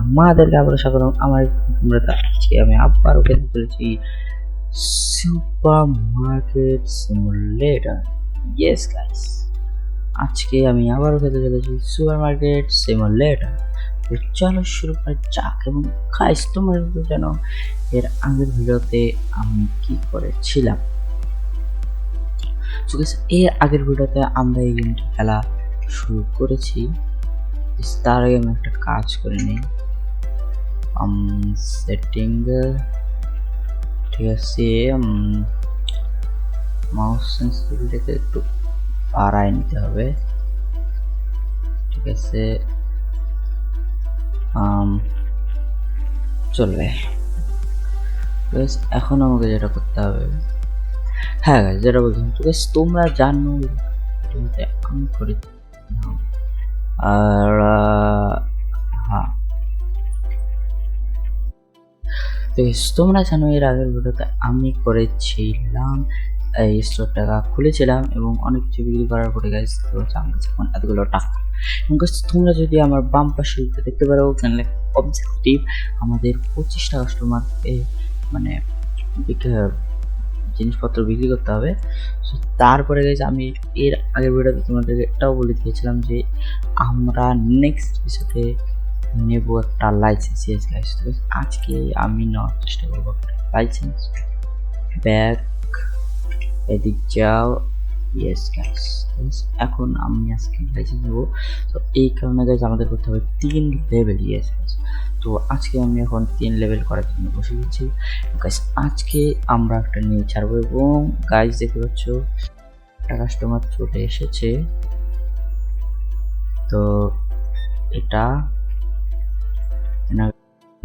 আমাদেরকে আবার স্বাগত আমার আজকে আমি আবারও খেলতে চলেছি super market simulator. Yes guys, আজকে আমি আবারও খেলতে চলেছি সুপার মার্কেট সিমুলেটর। তো চলো শুরু করা যাক। এবং গাইস, তোমরা জানো এর আগের ভিডিওতে আমি কি করেছিলাম। এর আগের ভিডিওতে আমরা এই গেমটি খেলা শুরু করেছি। তার আগে আমি একটা কাজ করে নিই। সেটিং ঠিক আছে, মাউস সেন্সিটিভিটিকে একটু বাড়ায় নিতে হবে। ঠিক আছে, চলবে। এখন আমাকে যেটা করতে হবে, হ্যাঁ যেটা বলছিলাম, ঠিক আছে তোমরা জানো আমি করে আর হ্যাঁ তোমরা জানো এর আগের ভিডিওতে আমি করেছিলাম এই স্টোরটা খুলেছিলাম এবং অনেক কিছু বিক্রি করার পরে গাইস এখন এতগুলো টাকা। তোমরা যদি আমার বাম পাশে দেখতে পারো চ্যানেলে অবজেক্টিভ আমাদের 25টা কাস্টমারকে মানে জিনিসপত্র বিক্রি করতে হবে। তারপরে গাইস আমি এর আগের ভিডিওতে তোমাদের এটাও বলে দিয়েছিলাম যে আমরা নেক্সট এপিসোডে নেব একটা লাইসেন্স। ইয়েস গাইস, আজকে আমি নেওয়ার চেষ্টা করবো একটা লাইসেন্স। ব্যাক এদিক যাও। ইয়েস গাইস, এখন আমি আজকে লাইসেন্স নেবো। তো এই কারণে গাইস আমাদের করতে হবে 3 লেভেল। ইয়েস গাইস, তো আজকে আমি এখন 3 লেভেল করার জন্য বসে গেছি। গাইস আজকে আমরা একটা নিয়ে ছাড়বো এবং গাইস দেখতে পাচ্ছ একটা কাস্টমার চলে এসেছে। তো এটা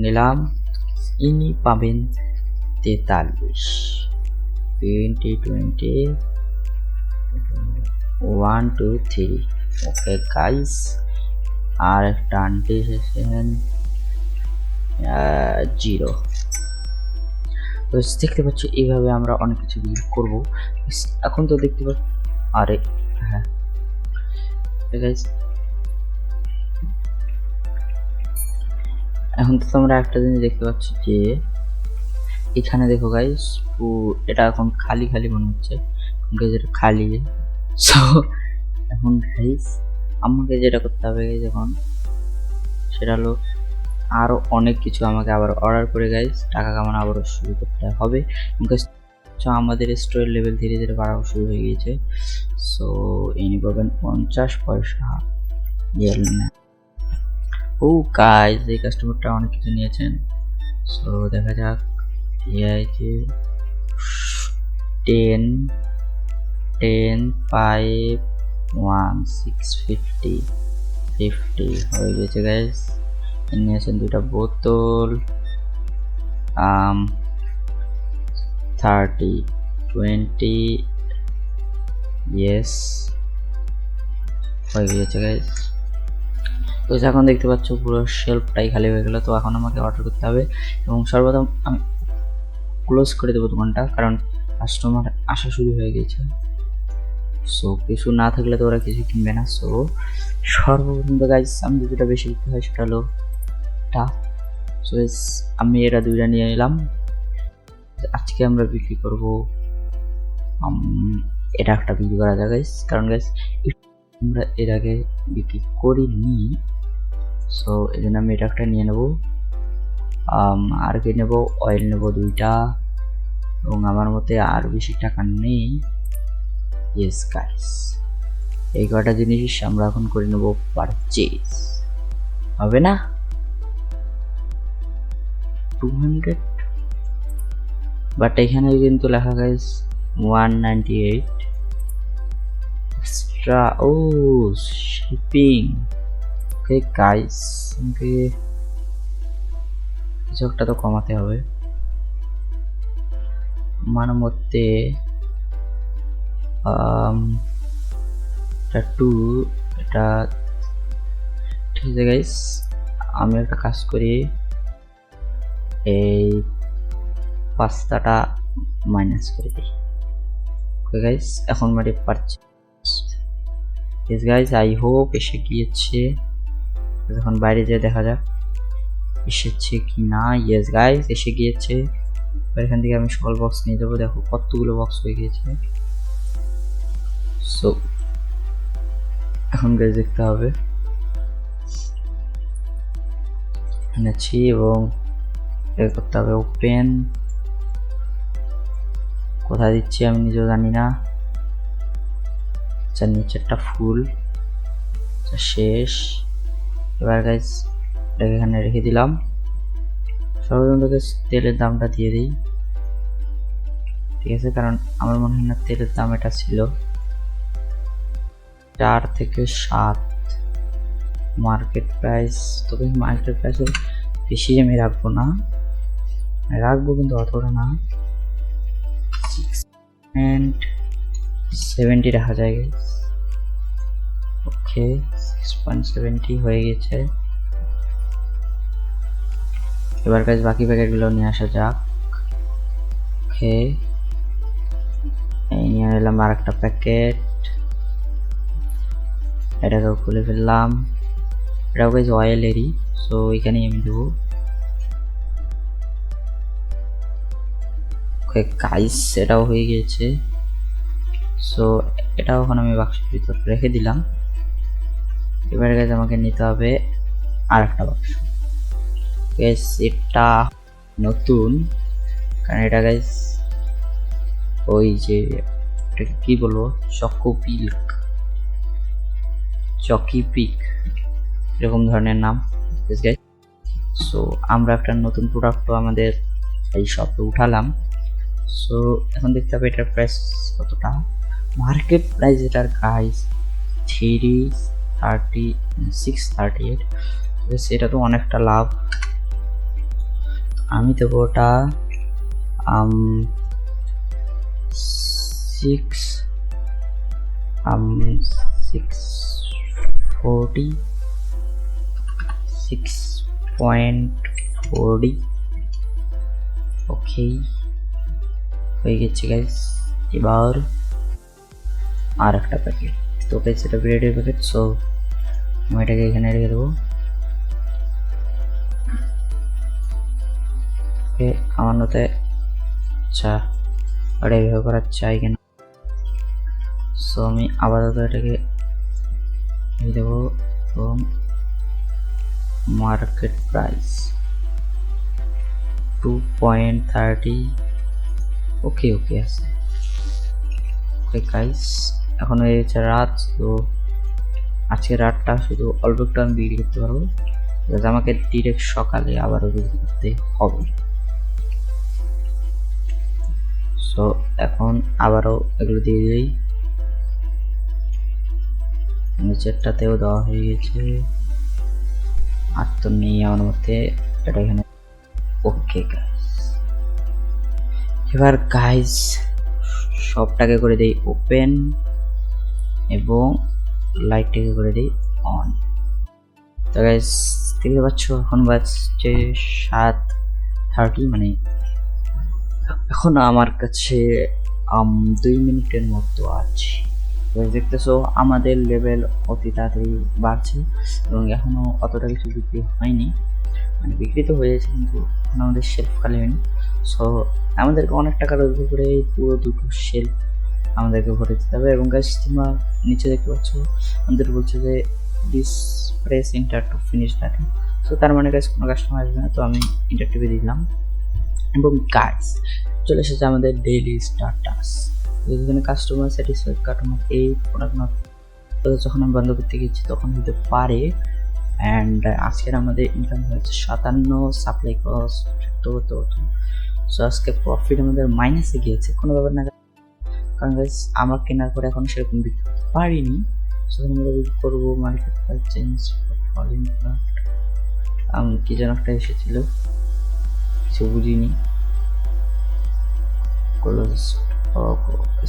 নিলাম, ইনি পাবেন 43 20 1 2 3। ওকে গাইস, আর একটা আনতে এসেছেন 0। তো দেখতে পাচ্ছ এইভাবে আমরা অনেক কিছু বিল্ড করবো। এখন তো দেখতে পাচ্ছ, আরে হ্যাঁ গাইস, এখন তো তোমরা একটা জিনিস দেখতে পাচ্ছ যে এখানে দেখো গাইস, এটা এখন খালি খালি মনে হচ্ছে, যেটা খালি। সো এখন গাইস আমাকে যেটা করতে হবে এখন সেটা হলো আরো অনেক কিছু আমাকে আবার অর্ডার করে গাইস টাকা কামানো আবারও শুরু করতে হবে। আমাদের স্টোরের লেভেল ধীরে ধীরে বাড়ানো শুরু হয়ে গিয়েছে। সো ইনি পাবেন 50 পয়সা। ও গাইস, এই কাস্টমারটা অনেক কিছু নিয়েছেন। সো দেখা যাক। যে 10 5 1 650 50 হয়ে গেছে গাইস। নিয়েছেন 2টা বোতল 30 20। ইয়েস হয়ে গিয়েছে গাইস। তো এখন দেখতে পাচ্ছ পুরো শেলফটাই খালি হয়ে গেল। তো এখন আমাকে অর্ডার করতে হবে এবং সর্বপ্রথম আমি ক্লোজ করে দেবো দোকানটা, কারণ কাস্টমার আসা শুরু হয়ে গেছে। সো কিছু না থাকলে তো ওরা কিছু কিনবে না। সো সর্বপ্রথম তো গাইস আমি যেটা বেশি বিক্রি হয় সেটা হলো এটা। সো আমি এটা 2টা নিয়ে নিলাম। আজকে আমরা বিক্রি করব এটা একটা বিক্রি করা যায় গাইস, কারণ গাইস আমরা এর আগে বিক্রি করিনি। সো এই জন্য আমি এটা একটা নিয়ে নেবো। আর কি নেবো, অয়েল নেবো 2টা এবং আমার মতে আর বেশি টাকা নেই। ইয়েস গাইস, এই কটা জিনিস আমরা এখন করে নেবো পারচেজ। হবে না 200, বাট এখানে কিন্তু লেখা গাইস 198 এক্সট্রা। ও শিপিং। ওকে গাইস, আমাকে কিছু একটা তো কমাতে হবে। আমার মতে এটা 2, এটা ঠিক আছে গাইস। আমি একটা কাজ করি, এই পাস্তাটা মাইনাস করে দিই। ওকে গাইস, এখন মানে পারছি। ইয়েস গাইস, আই হোপ এসে গিয়েছে। এখন বাইরে যেয়ে দেখা যাক। এসেছে কি না। ইয়েস গাইস, এসে গিয়েছে। এখান থেকে আমি সকল বক্স নিয়ে যাবো। দেখো কতগুলো বক্স হয়ে গিয়েছে। সো এখন গাইস দেখতে হবে এনেছি এবং করতে হবে ওপেন। কোথায় দিচ্ছি আমি নিজেও জানি না। আচ্ছা, নিচেরটা ফুল, শেষ। এবার গাইস এটাকে এখানে রেখে দিলাম। সর্বপ্রথম থেকে তেলের দামটা দিয়ে দিই, ঠিক আছে, কারণ আমার মনে হয় না তেলের দাম এটা ছিল 4 থেকে 7 মার্কেট প্রাইস। তবে মার্কেট প্রাইসের বেশি আমি রাখবো না, রাখবো কিন্তু অতটা না, 6.70 রাখা যায়। ওকে, 6.70 হয়ে গেছে। এবার কাজ বাকি প্যাকেটগুলো নিয়ে আসা যাক। ওকে, এই নিয়ে নিলাম আর একটা প্যাকেট, এটাকেও খুলে ফেললাম। এটাও গাইজ অয়েলেরই, সো এখানেই আমি দেবো। ওকে গাইজ, এটাও হয়ে গিয়েছে। সো এটাও এখন আমি বাক্সের ভিতর রেখে দিলাম। এবারে গাইজ আমাকে নিতে হবে আর একটা বাক্স। গাইজ এটা নতুন, কারণ এটা গাইজ ওই যে এটাকে কি বলবো, চকি পিক এরকম ধরনের নাম। সো আমরা একটা নতুন প্রোডাক্ট আমাদের এই শপে উঠালাম। সো এখন দেখতে হবে এটার প্রাইস কতটা। মার্কেট প্রাইস এটার গাইস 638, সেটা তো অনেকটা লাভ। আমি দেবো ওটা 640 ওকে হয়ে গেছে গাইস। এবার আর একটা প্যাকেট, তো গাইস এটা ব্রেডের প্যাকেট। সো আমি এটাকে এখানে রেখে দেবো। ওকে, আমার মতে আচ্ছা ওটা এভাবে করার চাই কেন। সো আমি আপাতত এটাকে দিয়ে দেবো এবং মার্কেট প্রাইস 2.30 ওকে আছে। ওকে গাইস, এখন হয়ে গেছে রাত। তো আজকে রাতটা শুধু অল্প একটু আমি বিক্রি করতে পারবো, আমাকে ডিরেক্ট সকালে আবারও বিক্রি করতে হবে। সো এখন আবারও এগুলো দিয়ে দিই। নিচেরটাতেও দেওয়া হয়ে গেছে, আর তো নেই আমার মতে। এটা এখানে ওকে গাইস। এবার গাইস সবটাকে করে দেই ওপেন এবং লাইটটাকে করে দিই অন। তো গাইস দেখতে পাচ্ছ এখন বাজছে 7:30, মানে এখন আমার কাছে 2 মিনিটের মতো আছে। দেখতেছো আমাদের লেভেল অতি তাড়াতাড়ি বাড়ছে এবং এখনো অতটা কিছু বিক্রি হয়নি, মানে বিক্রি তো হয়েছে কিন্তু এখন আমাদের শেলফ খালি হয়নি। সো আমাদেরকে অনেক টাকা রোজগার করে পুরো 2টো শেলফ আমাদেরকে ভরে দিতে হবে। এবং গাইস তোমরা নিচে দেখতে পাচ্ছ আমাদের বলছে যে this press inter to finish that. So তার মানে গাইস কোনো কাস্টমার আসবে না, তো আমি ইন্টার টিপে দিলাম। এবং গাইস চলে এসেছে আমাদের ডেইলি স্টার্টাস। এখানে কাস্টমার স্যাটিসফাইড কাস্টমার এই প্রোডাক্ট না যখন আমি বন্ধ করতে গেছি তখন হতে পারে। অ্যান্ড আজকের আমাদের ইনকাম হয়েছে 57, সাপ্লাই কস্ট তো সো আজকে প্রফিট আমাদের মাইনাসে গিয়েছে, কোনো ব্যাপার না, কারণ গাইস আমরা কেনার পরে এখন সেরকম বিক্রি করতে পারিনি। সো আমরা বিক্রি করবো market price change falling product. কি যেন একটা এসেছিল কিছু বুঝিনি,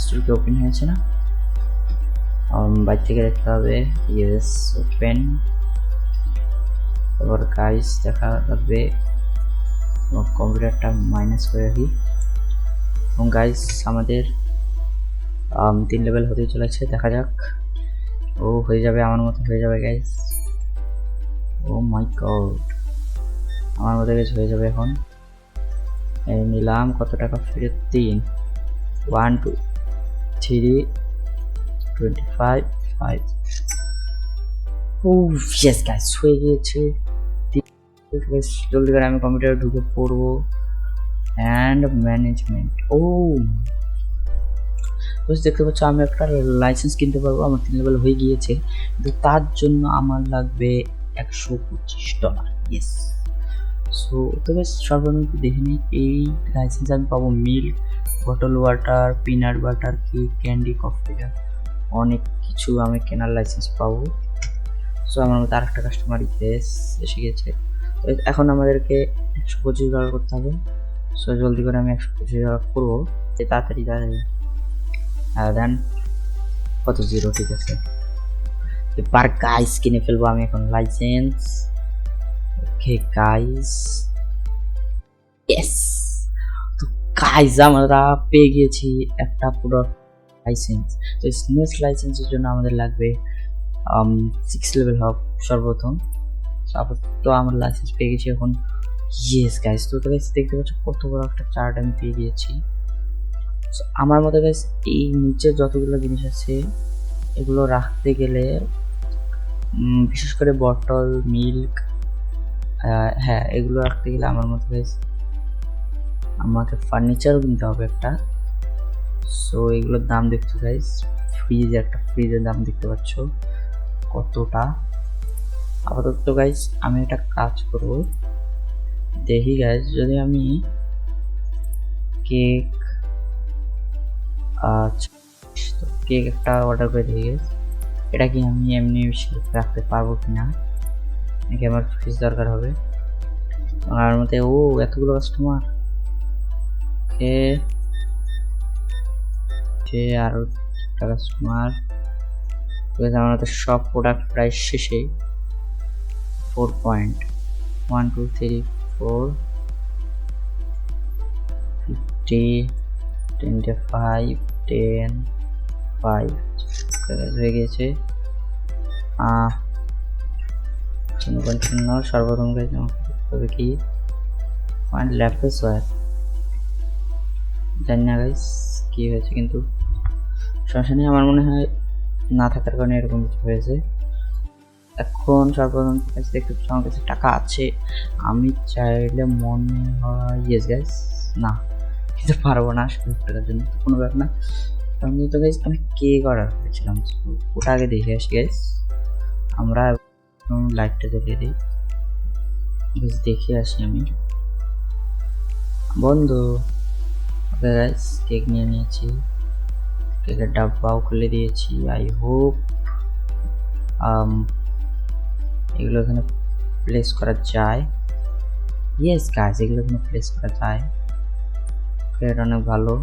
স্টোরকে ওপেন হয়েছে না, বাইরে থেকে দেখতে হবে। Yes open. এবার গাইস দেখা লাগবে, কম্পিউটারটা মাইনাস করে রাখি। এবং গাইস আমাদের 3 লেভেল হতে চলেছে, দেখা যাক। ও হয়ে যাবে, আমার মতো হয়ে যাবে গাইস। ও মাই গড, আমার মধ্যে গেছে হয়ে যাবে এখন। এই নিলাম কত টাকা ফেরত, 3 1 2 3 25 5। ও ইয়েস গাইস, হয়ে গিয়েছে। জলদি করে আমি কম্পিউটারে ঢুকে পড়বো। অ্যান্ড ম্যানেজমেন্ট, ও দেখতে পাচ্ছ আমি একটা লাইসেন্স কিনতে পারবো। আমার 3 লেভেল হয়ে গিয়েছে, কিন্তু তার জন্য আমার লাগবে $125। ইয়েস। সো তবে সর্বনিম্ন দেখে নিই, এই লাইসেন্স আমি পাবো milk, bottle water, peanut butter, cake, candy, coffee, অনেক কিছু আমি কেনার লাইসেন্স পাবো। সো আমার মধ্যে আরেকটা কাস্টমার এসে গেছে। এখন আমাদেরকে $125 করতে হবে। সো জলদি করে আমি $125 করবো, তাড়াতাড়ি তাড়াতাড়ি। দেন কত, 0, ঠিক আছে। এবার গাইস কিনে ফেলবো আমি এখন লাইসেন্স। Okay guys, yes. তো গাইস আমরা পেয়ে গিয়েছি একটা পুরো লাইসেন্স। তো স্নেক লাইসেন্সের জন্য আমাদের লাগবে 6 লেভেল হোক সর্বপ্রথম। তো আমরা লাইসেন্স পেয়ে গেছি এখন। ইয়েস গাইস, তো গাইস দেখতে পাচ্ছ কত বড় একটা চার্ট আমি পেয়ে গিয়েছি। আমার মতে গাইস এই নিচে যতগুলো জিনিস আছে এগুলো রাখতে গেলে, বিশেষ করে বটল, মিল্ক, হ্যাঁ এগুলো রাখতে গেলে আমার মতে গাইস আমাকে ফার্নিচারও কিনতে হবে একটা। সো এগুলোর দাম দেখছো গাইস, একটা ফ্রিজের দাম দেখতে পাচ্ছ কতটা। আপাতত গাইস আমি একটা কাজ করব, দেখি গাইস যদি আমি কেক, তো কেক একটা অর্ডার করে দেখি গাইস, এটা কি আমি এমনি রাখতে পারবো কিনা, নাকি আমার ফ্রিজ দরকার হবে। আমার মতে ও এতগুলো কাস্টমার, আরো কাস্টমার, আমার তো সব প্রোডাক্ট প্রায় শেষে। 4 পয়েন্ট 1 2 3 4 50 25 10 5 হয়ে গেছে। 0.0 সর্বপ্রথম হবে কি পয়েন্ট ল্যাপটপ ওয়্যার, জানি না গাইস কি হয়েছে, কিন্তু সমস্যা নেই। আমার মনে হয় না থাকার কারণে এরকম কিছু হয়েছে। এখন সর্বপ্রথম দেখতে পাচ্ছি আমার কাছে টাকা আছে, আমি চাইলে মনে হয় ইয়েস গাইস, না কিন্তু পারবো না 70 টাকার জন্য, তো কোনো ব্যাপার না। কারণ তো গাইস আমি কেক অর্ডার করেছিলাম, ওটা আগে দেখে আসি গাইস। আমরা লাইটটা জ্বালিয়ে দিই, দেখে আসি আমি। বন্ধু, ওকে গাইস কেক নিয়ে নিয়েছি, কেকের ডাব্বাও খুলে দিয়েছি। আই হোপ এগুলো এখানে প্লেস করা যায়। ইয়েস গাইস, এগুলো এখানে প্লেস করা যায়, এটা অনেক ভালো।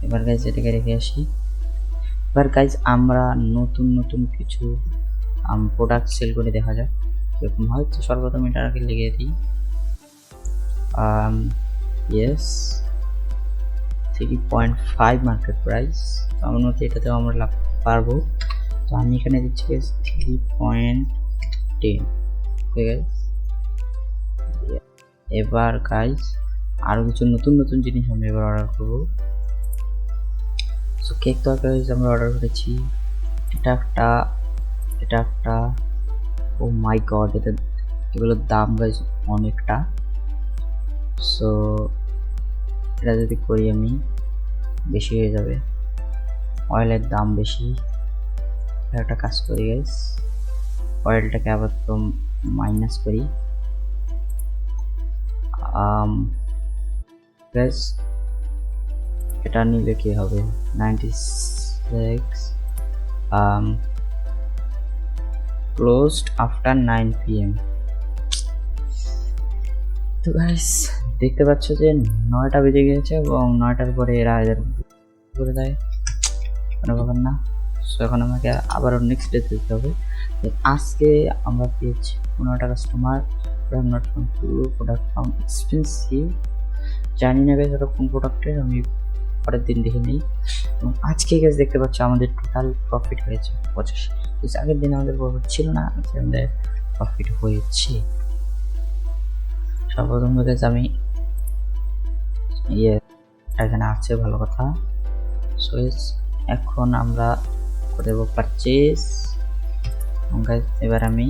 এবার গাইস এটাকে রেখে আসি। এবার গাইস আমরা নতুন নতুন কিছু প্রোডাক্ট সেল করে দেখা যাক এরকম হয়। তো সর্বপ্রথম এটাকে লিখে দিই ইয়েস 3.5 মার্কেট প্রাইস। তো আমার মতে এটাতেও আমরা লাভ পারবো। তো আমি এখানে দিচ্ছি 3.10। এবার গাইস আরো কিছু নতুন নতুন জিনিস আমি এবার অর্ডার করবো। সো কেক তো আমরা অর্ডার করেছি, এটা একটা ও মাই গড, এগুলোর দাম গাইস অনেকটা। সো এটা যদি করি আমি বেশি হয়ে যাবে, অয়েলের দাম বেশি। একটা কাজ করি গাইস, অয়েলটাকে আবার তো মাইনাস করি। গাইস এটা নিলে কি হবে 96 closed after 9 PM। তো গাইস দেখতে পাচ্ছ যে 9টা বেজে গেছে এবং 9টার পরে এরা এদের করে দেয়, কোনো ব্যাপার না। সো এখন আমাকে আবারও নেক্সট ডে দিতে হবে। আজকে আমরা পেয়েছি 15টা customer, not from two product from expensive. জানি না গাইস ওটা কোন প্রোডাক্টের, আমি পরের দিন দেখে নিই। এবং আজকে গাইস দেখতে পাচ্ছ আমাদের টোটাল প্রফিট হয়েছে 85। আগের দিন আমাদের প্রফিট ছিল না, আজকে আমাদের প্রফিট হয়েছে। সর্বপ্রথম গাইস আমি এখানে আছে ভালো কথা। সো এখন আমরা করে দেবো পারচেজ। এবার আমি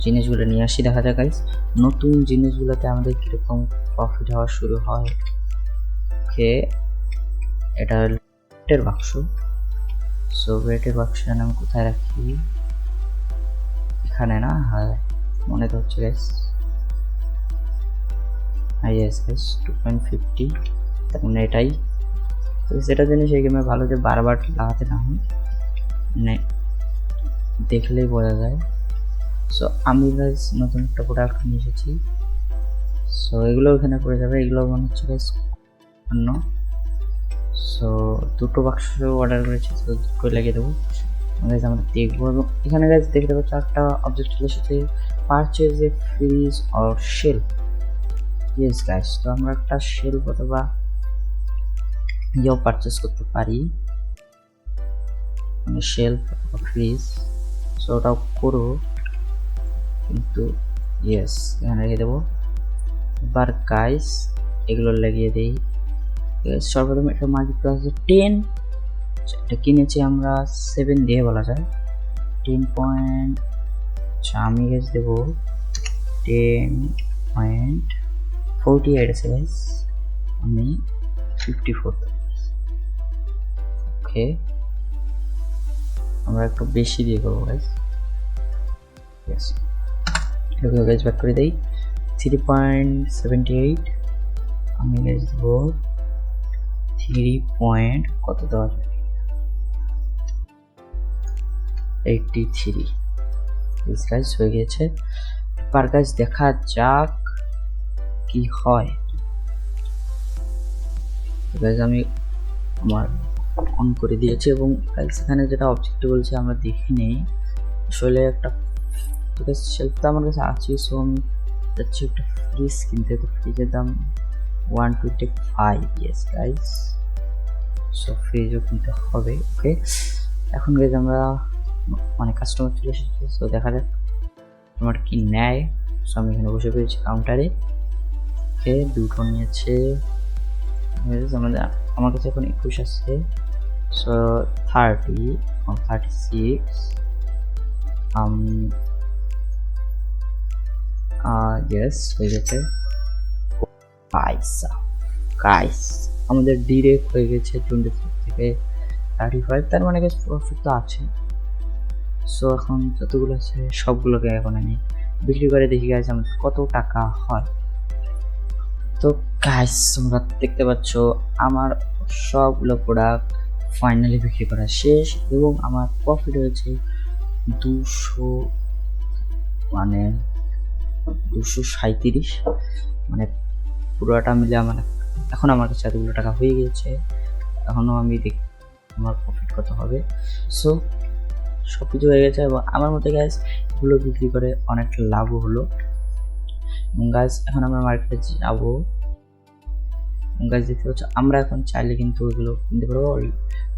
জিনিসগুলো নিয়ে আসি, দেখা যাক গাইস নতুন জিনিসগুলোতে আমাদের কিরকম প্রফিট হওয়া শুরু হয়। ওকে, এটা ওয়েটের বাক্স। সো ওয়েটের বাক্সটা আমি কোথায় রাখি? এখানে না? হ্যাঁ, মনে তো হচ্ছে গাইস। ইয়েস গাইস, 2.50, তার মানে এটাই। তো সেটা জিনিস এই গেমে ভালো যে বারবার লাগাতে না হয়, মানে দেখলেই বোঝা যায়। সো আমি গাইস নতুন একটা প্রোডাক্ট নিয়ে এসেছি। সো এগুলো এখানে পড়ে যাবে, এগুলো মনে হচ্ছে গাইস অন্য। সো দুটো বাক্স অর্ডার করেছি, তো দুটো লাগিয়ে দেবো। গাইস আমরা দেখবো, এবং এখানে গাইস দেখতে পাচ্ছ একটা অবজেক্ট চলে এসেছে, purchase a fridge or sell. Yes guys, তো আমরা একটা শেল অথবা ইয়েও পারচেজ করতে পারি, মানে শেলফ অথবা ফ্রিজ। সো ওটাও করবো, কিন্তু ইয়েস এখানে রেখে দেবো। এবার গাইস এগুলো লাগিয়ে দিই। সর্বপ্রথম এটা মার্কেট প্রাইস 10, এটা কিনেছি আমরা 7 দিয়ে বলা যায়, 10 পয়েন্ট। আচ্ছা আমি গাইস দেবো 10.48 আছে গাইস, আমি 54। ওকে, আমরা একটু বেশি দিয়ে করবো গাইস। ইয়েস, এটাকে গাইস ব্যাক করে দেই, 3.78। আমি গাইস দেবো 3 পয়েন্ট কত দেওয়া যায়, 83। গাইস হয়ে গেছে। এবার গাইস দেখা যাক কি হয়। গাইস আমি আমার অন করে দিয়েছি, এবং গাইস এখানে যেটা অবজেক্ট বলছে আমরা দেখি নেই আসলে। একটা শেলফ তো আমার কাছে আছে, সো আমি যাচ্ছি একটা ফ্রিজ কিনতে। তো ফ্রিজের দাম 125। ইয়েস গাইস, সো ফ্রিজও কিনতে হবে। ওকে, এখন গাইস আমরা মানে কাস্টমার চলে এসেছে, সো দেখা যাক তোমার কি নেয়। সো আমি এখানে বসে পেয়েছি কাউন্টারে। ওকে, দুটো নিয়েছে আমাদের, আমার কাছে এখন 21 আসছে। সো 30 এবং 36। ইয়েস হয়ে গেছে। পয়সা গাইস আমাদের ডিরেক্ট হয়ে গেছে 24 থেকে 35, তার মানে গাইস প্রফিট তো আছে। সো এখন যতগুলো আছে সবগুলোকে এখন আমি বিক্রি করে দেখি গাইস আমাদের কত টাকা হয়। তো গাইস তোমরা দেখতে পাচ্ছ আমার সবগুলো প্রোডাক্ট ফাইনালি বিক্রি করা শেষ, এবং আমার প্রফিট হয়েছে 237, মানে পুরোটা মিলে আমার এখন আমার কাছে এতগুলো টাকা হয়ে গেছে। এখনও আমি দেখি আমার প্রফিট কত হবে। সো সব কিছু হয়ে গেছে, এবং আমার মতে গাইস এগুলো বিক্রি করে অনেকটা লাভও হলো। এবং গাইস এখন আমরা মার্কেটে যাবো। গাইস দেখতে পাচ্ছ আমরা এখন চাইলে কিন্তু এগুলো কিনতে পারবো,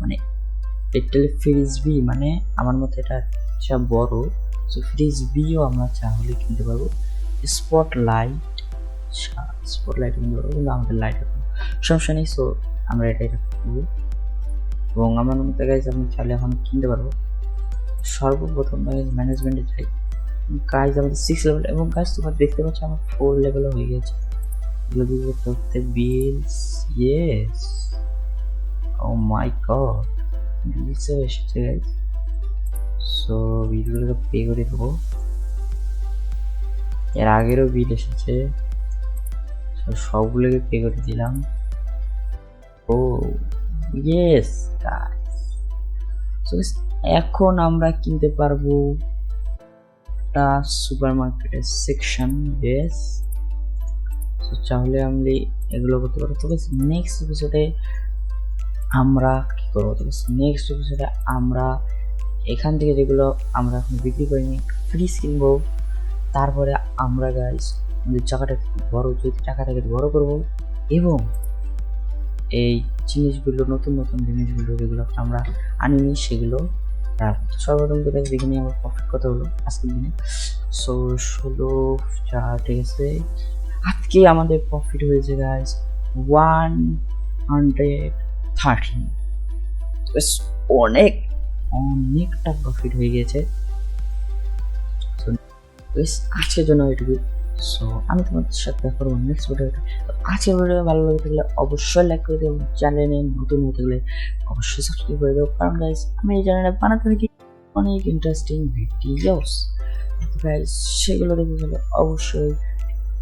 মানে পেট্রোল ফ্রিজ বি, মানে আমার মতে এটা সব বড়। সো ফ্রিজ বিও আমরা চাইলে কিনতে পারবো। স্পটলাইট কিনতে পারবো, কিন্তু আমাদের লাইট সমস্যা নেই। সো আমরা এটা করবো, এবং আমার মতে গাইস আমি চাইলে এখন কিনতে পারবো। সর্বপ্রথম ম্যানেজমেন্টে যাই গাইস, আমাদের 6 লেভেল, এবং গাইস তোমরা দেখতে পাচ্ছ আমার 4 লেভেলও হয়ে গেছে। করতে বিলস, ইয়েস, ও মাই গড, বিলস এসেছে গাইস। সো বিলগুলোকে পে করে দেবো, এর আগেরও বিল এসেছে, সবগুলোকে পে করে দিলাম। ও ইয়েস গাইস, সো এখন আমরা কিনতে পারবো একটা সুপারমার্কেটের সেকশন। ইয়েস, সো চাইলে আমি এগুলো করতে পারবো। তবে নেক্সট এপিসোডে আমরা কি করবো, নেক্সট এপিসোডে আমরা এখান থেকে যেগুলো আমরা এখন বিক্রি করিনি ফ্রিজ কিনবো। তারপরে আমরা গাইস আমাদের জায়গাটা বড়, যদি টাকা থেকে বড় করবো, এবং এই জিনিসগুলো নতুন নতুন জিনিসগুলো যেগুলো আমরা আনিনি সেগুলো রাখবো। সর্বপ্রথম তো দেখে নিই আমার প্রফিট কত হলো আজকের দিনে। সো 16 ঠিক আছে। আজকে আমাদের প্রফিট হয়েছে গাইস 113, অনেক অনেকটা প্রফিট হয়ে গেছে। আজকের জন্য এটুকু। সো আমি তোমাদের সাথে দেখা করবো নেক্সট ভিডিওতে। আজকের ভিডিও ভালো লাগে থাকলে অবশ্যই লাইক করে দেবো, চ্যানেলে নতুন হয়ে থাকলে অবশ্যই সাবস্ক্রাইব করে দেবো, কারণ গাইস আমি এই চ্যানেলে বানাতে থাকি অনেক ইন্টারেস্টিং ভিডিওস। গাইস সেগুলো দেখতে গেলে অবশ্যই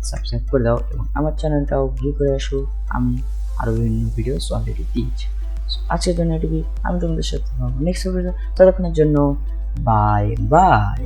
সাবস্ক্রাইব করে দাও এবং আমার চ্যানেলটাও ভিউ করে আসো, আমি আরও বিভিন্ন ভিডিওস অলরেডি দিয়েছি। আজকের জন্য এটুকুই, আমি তোমাদের সাথে নেক্সট ভিডিও, ততক্ষণের জন্য বাই বাই।